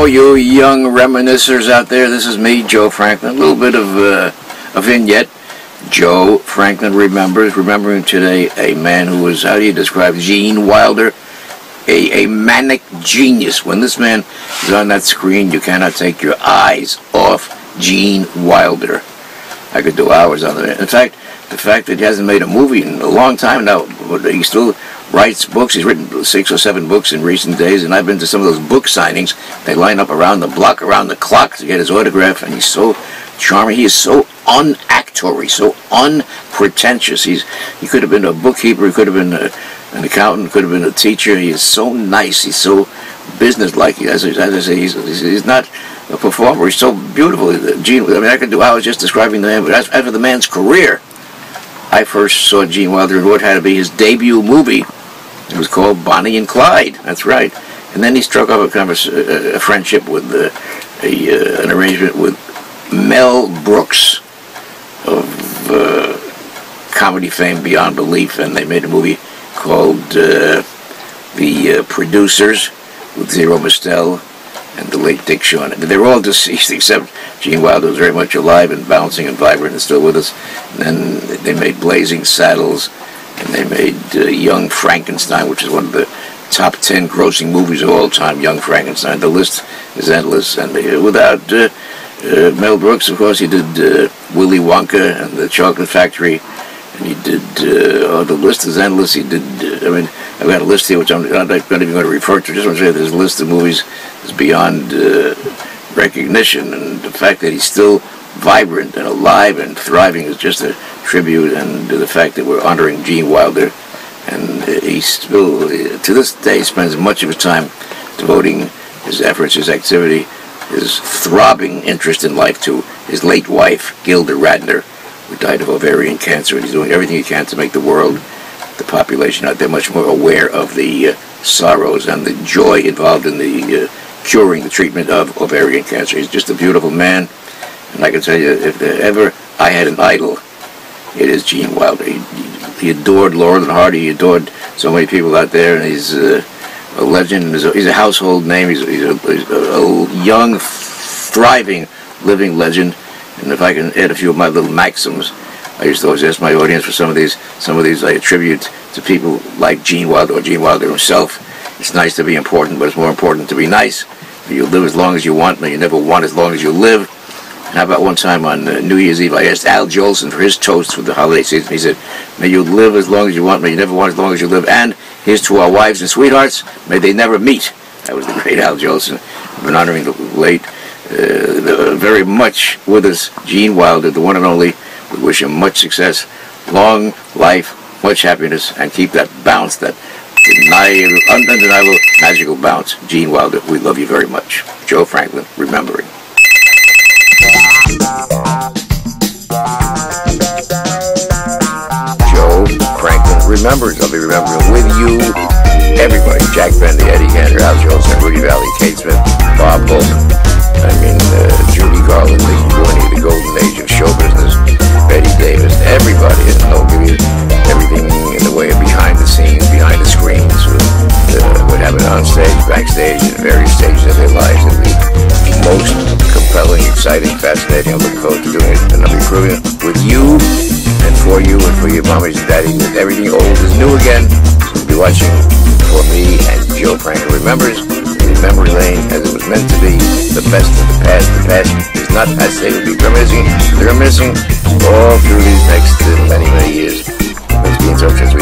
Hello, you young reminiscers out there. This is me, Joe Franklin. A little bit of a vignette. Joe Franklin remembering today a man who was, how do you describe, Gene Wilder? A manic genius. When this man is on that screen, you cannot take your eyes off Gene Wilder. I could do hours on it. In fact, the fact that he hasn't made a movie in a long time now, he still writes books. He's written 6 or 7 books in recent days, and I've been to some of those book signings. They line up around the block, around the clock to get his autograph, and he's so charming. He is so unactory, so unpretentious. He could have been a bookkeeper, he could have been an accountant, could have been a teacher. He is so nice, he's so businesslike. As I say, he's not a performer. He's so beautiful. Gene, I mean, I could do hours just describing the man, but as for the man's career, I first saw Gene Wilder in what had to be his debut movie. It was called Bonnie and Clyde. That's right. And then he struck up a friendship with an arrangement with Mel Brooks of comedy fame beyond belief, and they made a movie called The Producers with Zero Mostel and the late Dick Shawn. They were all deceased except Gene Wilder was very much alive and bouncing and vibrant and still with us. And then they made Blazing Saddles, and they made Young Frankenstein, which is one of the top 10 grossing movies of all time, Young Frankenstein. The list is endless. And without Mel Brooks, of course, he did Willy Wonka and the Chocolate Factory, and he did, the list is endless. He did, I mean, I've got a list here which I'm not even going to refer to. Just want to say there's a list of movies is beyond recognition, and the fact that he's still vibrant and alive and thriving is just a tribute, and the fact that we're honoring Gene Wilder, and he still, to this day, spends much of his time devoting his efforts, his activity, his throbbing interest in life to his late wife, Gilda Radner, who died of ovarian cancer, and he's doing everything he can to make the world, the population out there, much more aware of the sorrows and the joy involved in the curing the treatment of ovarian cancer. He's just a beautiful man, and I can tell you, if ever I had an idol, it is Gene Wilder. He adored Laurel and Hardy. He adored so many people out there, and he's a legend. He's a household name. He's a young, thriving, living legend. And if I can add a few of my little maxims, I used to always ask my audience for some of these I attribute to people like Gene Wilder or Gene Wilder himself. It's nice to be important, but it's more important to be nice. You live as long as you want, and you never want as long as you live. And how about one time on New Year's Eve, I asked Al Jolson for his toast for the holiday season. He said, may you live as long as you want, may you never want as long as you live, and here's to our wives and sweethearts, may they never meet. That was the great Al Jolson. I've been honoring the late, very much with us, Gene Wilder, the one and only. We wish him much success, long life, much happiness, and keep that bounce, that undeniable, magical bounce. Gene Wilder, we love you very much. Joe Franklin, remembering. Joe Franklin remembers. I'll be remembering with you, everybody. Jack Bendy, Eddie Gander, Al Jolson, Rudy Valley, Kate Smith, Bob Hope. Judy Garland, Nicky Gorney, the golden age of show business, Betty Davis, everybody, and they'll give you everything in the way of behind the scenes, behind the screens, what happened on stage, backstage, and various stages of their lives. It'll be most compelling, exciting, fascinating. I'm looking forward to doing it, and I'll be proving it with you, and for your mommies and daddies, that everything old is new again. So you'll be watching for me and Joe Franklin remembers. Memory lane as it was meant to be, the best of the past. The past is not passé, it will be reminiscing all through these next many, many years. Let's be in touch as we